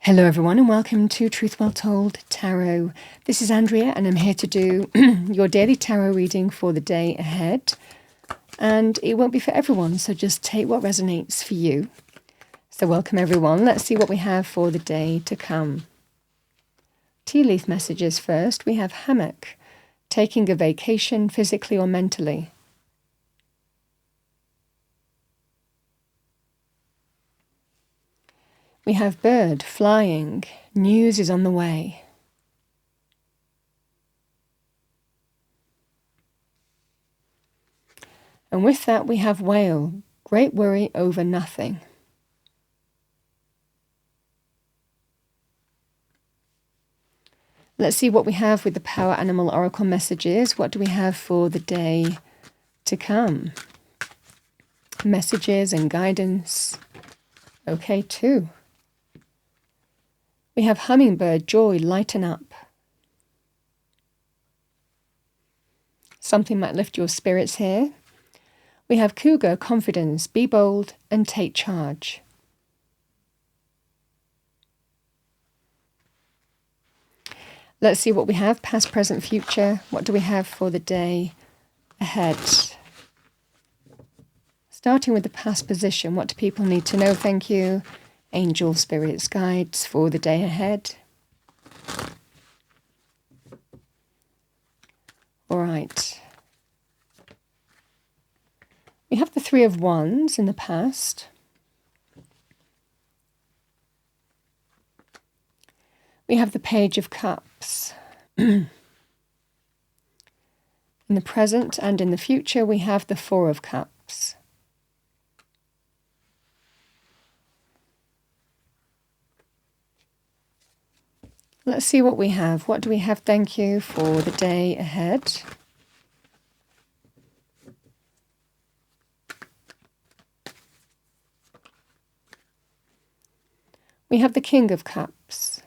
Hello everyone and welcome to Truth Well Told Tarot. This is Andrea and I'm here to do your daily tarot reading for the day ahead. And it won't be for everyone, so just take what resonates for you. So welcome everyone. Let's see what we have for the day to come. Tea leaf messages first. We have hammock, taking a vacation physically or mentally. We have bird, flying, news is on the way. And with that we have whale, great worry over nothing. Let's see what we have with the Power Animal Oracle messages. What do we have for the day to come? Messages and guidance. Okay, 2. We have hummingbird, joy, lighten up. Something might lift your spirits here. We have cougar, confidence, be bold and take charge. Let's see what we have, past, present, future. What do we have for the day ahead? Starting with the past position, what do people need to know? Thank you. Angel, spirits, guides for the day ahead. All right. We have the 3 of Wands in the past. We have the Page of Cups. In the present and in the future, we have the 4 of Cups. Let's see what we have. What do we have? Thank you for the day ahead. We have the King of Cups.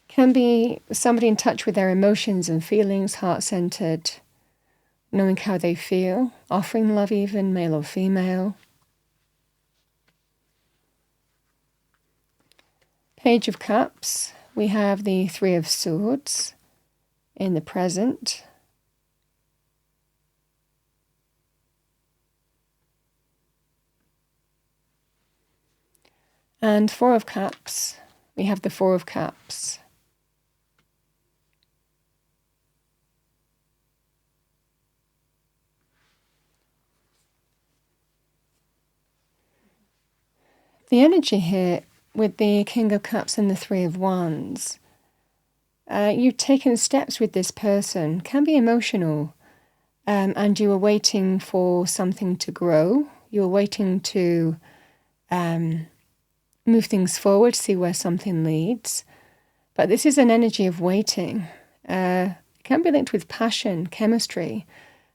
Can be somebody in touch with their emotions and feelings, heart-centered, knowing how they feel, offering love even, male or female. Page of Cups, we have the 3 of Swords in the present. And 4 of Cups, we have the 4 of Cups. The energy here with the King of Cups and the 3 of Wands, you've taken steps with this person, can be emotional, and you are waiting for something to grow. You're waiting to move things forward, see where something leads. But this is an energy of waiting. It can be linked with passion, chemistry,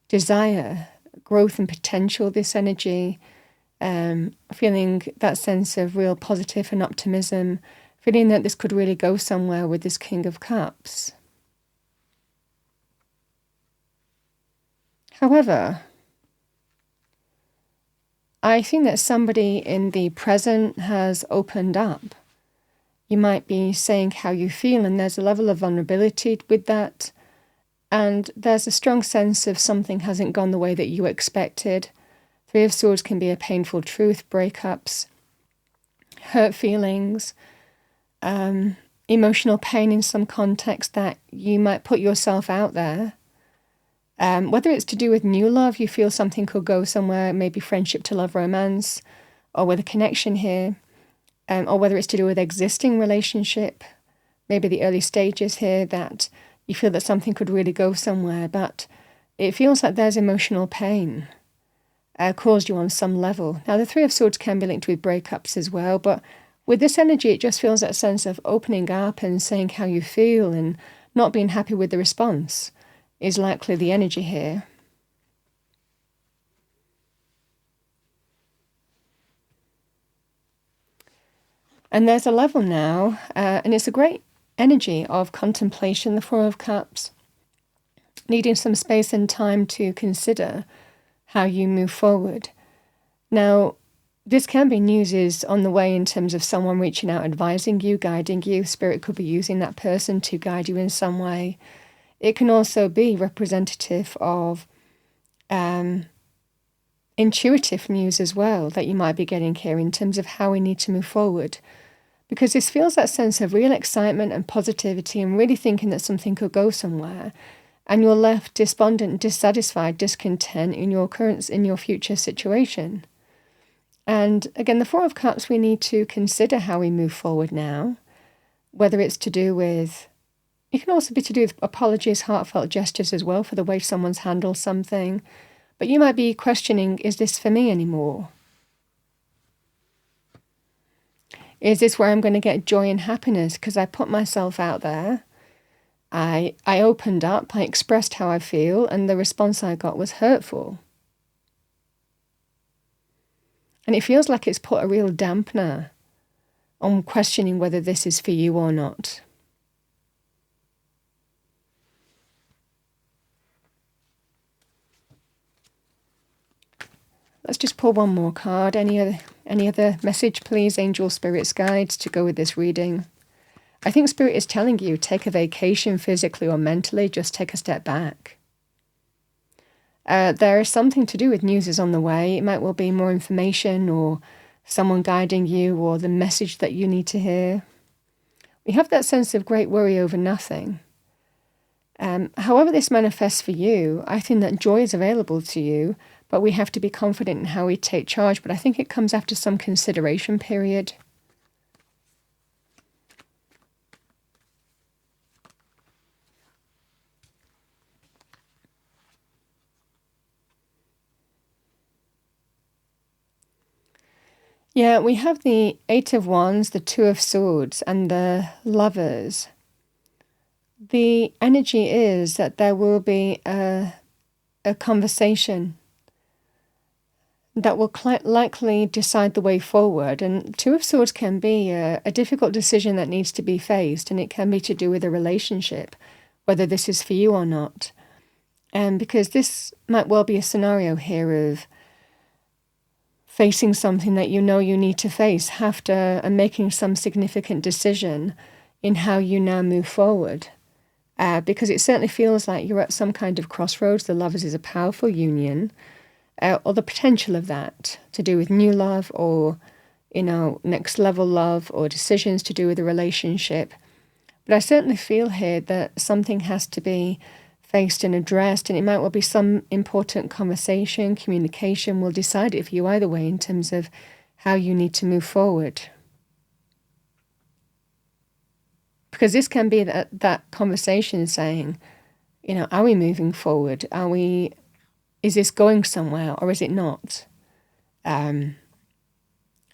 desire, growth and potential, this energy. Feeling that sense of real positive and optimism, feeling that this could really go somewhere with this King of Cups. However, I think that somebody in the present has opened up. You might be saying how you feel, and there's a level of vulnerability with that, and there's a strong sense of something hasn't gone the way that you expected. 3 of Swords can be a painful truth, breakups, hurt feelings, emotional pain in some context that you might put yourself out there. Whether it's to do with new love, you feel something could go somewhere, maybe friendship to love, romance, or with a connection here, or whether it's to do with existing relationship, maybe the early stages here that you feel that something could really go somewhere, but it feels like there's emotional pain. Caused you on some level. Now, the 3 of Swords can be linked with breakups as well, but with this energy, it just feels that sense of opening up and saying how you feel and not being happy with the response is likely the energy here. And there's a level now, and it's a great energy of contemplation, the 4 of Cups, needing some space and time to consider how you move forward. Now, this can be news is on the way in terms of someone reaching out, advising you, guiding you. Spirit could be using that person to guide you in some way. It can also be representative of intuitive news as well that you might be getting here in terms of how we need to move forward. Because this feels that sense of real excitement and positivity and really thinking that something could go somewhere. And you're left despondent, dissatisfied, discontent in your future situation. And again, the Four of Cups, we need to consider how we move forward now, whether it's to do with, it can also be to do with apologies, heartfelt gestures as well for the way someone's handled something. But you might be questioning, is this for me anymore? Is this where I'm going to get joy and happiness? Because I put myself out there. I opened up, I expressed how I feel, and the response I got was hurtful. And it feels like it's put a real dampener on questioning whether this is for you or not. Let's just pull one more card. Any other message, please, angel, spirits, guides, to go with this reading? I think Spirit is telling you, take a vacation physically or mentally, just take a step back. There is something to do with news is on the way. It might well be more information or someone guiding you or the message that you need to hear. We have that sense of great worry over nothing. However this manifests for you, I think that joy is available to you, but we have to be confident in how we take charge. But I think it comes after some consideration period. Yeah, we have the Eight of Wands, the Two of Swords, and the Lovers. The energy is that there will be a conversation that will likely decide the way forward. And Two of Swords can be a difficult decision that needs to be faced, and it can be to do with a relationship, whether this is for you or not. Because this might well be a scenario here of facing something that you know you need to face after and making some significant decision in how you now move forward. Because it certainly feels like you're at some kind of crossroads. The Lovers is a powerful union, or the potential of that to do with new love or, next level love or decisions to do with a relationship. But I certainly feel here that something has to be faced and addressed, and it might well be some important conversation, communication will decide it for you either way in terms of how you need to move forward. Because this can be that conversation saying, are we moving forward? Is this going somewhere or is it not? And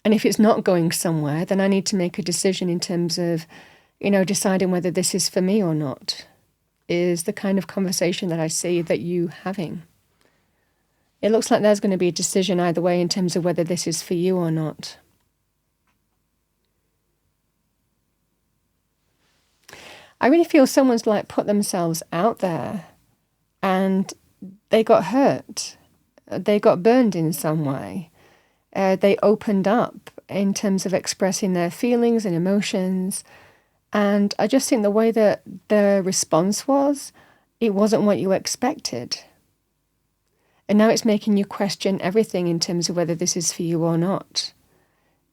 if it's not going somewhere, then I need to make a decision in terms of, deciding whether this is for me or not. Is the kind of conversation that I see that you having. It looks like there's going to be a decision either way in terms of whether this is for you or not. I really feel someone's put themselves out there and they got hurt. They got burned in some way. They opened up in terms of expressing their feelings and emotions. And I just think the way that the response was, it wasn't what you expected. And now it's making you question everything in terms of whether this is for you or not,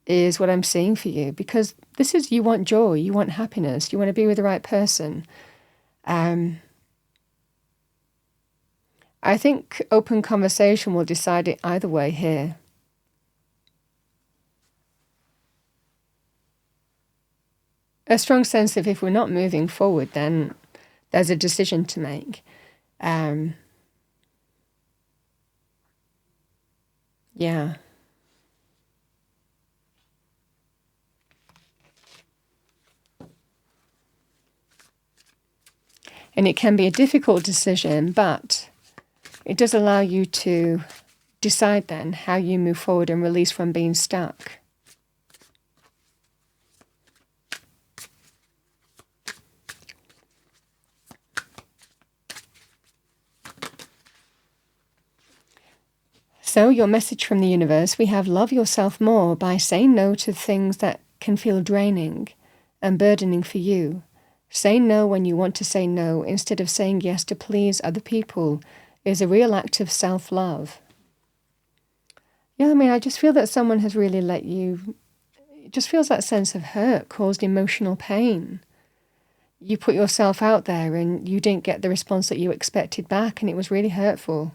is what I'm seeing for you. Because this is, you want joy, you want happiness, you want to be with the right person. I think open conversation will decide it either way here. A strong sense of if we're not moving forward, then there's a decision to make. Yeah. And it can be a difficult decision, but it does allow you to decide then how you move forward and release from being stuck. So your message from the universe, we have love yourself more by saying no to things that can feel draining and burdening for you. Say no when you want to say no instead of saying yes to please other people is a real act of self-love. Yeah, I mean, I just feel that someone has really let you, it just feels that sense of hurt, caused emotional pain. You put yourself out there and you didn't get the response that you expected back, and it was really hurtful.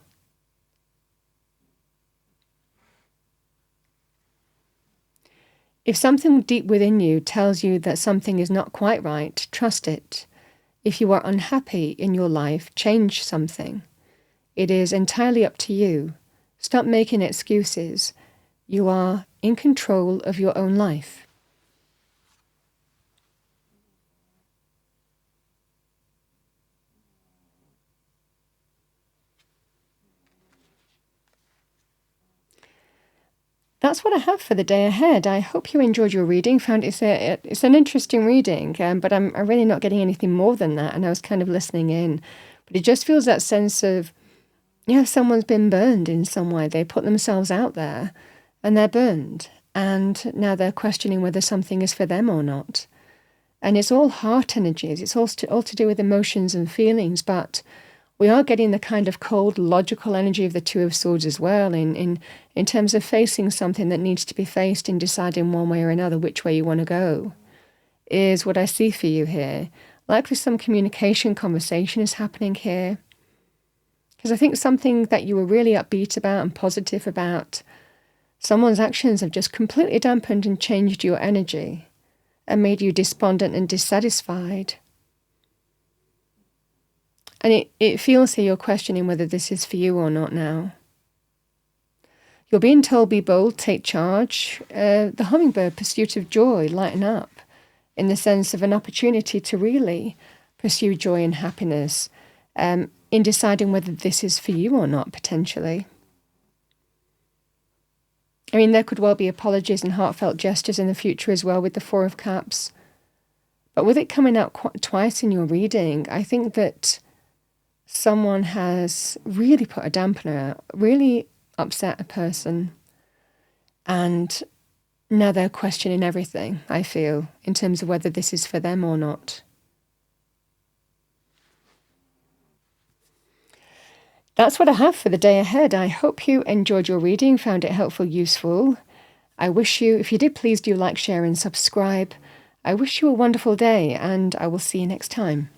If something deep within you tells you that something is not quite right, trust it. If you are unhappy in your life, change something. It is entirely up to you. Stop making excuses. You are in control of your own life. That's what I have for the day ahead. I hope you enjoyed your reading, found it's an interesting reading, but I'm really not getting anything more than that, and I was kind of listening in. But it just feels that sense of, yeah, someone's been burned in some way. They put themselves out there, and they're burned, and now they're questioning whether something is for them or not. And it's all heart energies. It's all to do with emotions and feelings, but we are getting the kind of cold, logical energy of the Two of Swords as well in terms of facing something that needs to be faced and deciding one way or another which way you want to go, is what I see for you here. Likely some communication conversation is happening here. Because I think something that you were really upbeat about and positive about, someone's actions have just completely dampened and changed your energy and made you despondent and dissatisfied. And it feels here you're questioning whether this is for you or not now. You're being told, be bold, take charge. The hummingbird, pursuit of joy, lighten up, in the sense of an opportunity to really pursue joy and happiness, in deciding whether this is for you or not, potentially. I mean, there could well be apologies and heartfelt gestures in the future as well with the Four of Cups. But with it coming out twice in your reading, I think that someone has really put a dampener, really upset a person, and now they're questioning everything, I feel, in terms of whether this is for them or not. That's what I have for the day ahead. I hope you enjoyed your reading, found it helpful, useful. I wish you, if you did, please do like, share and subscribe. I wish you a wonderful day, and I will see you next time.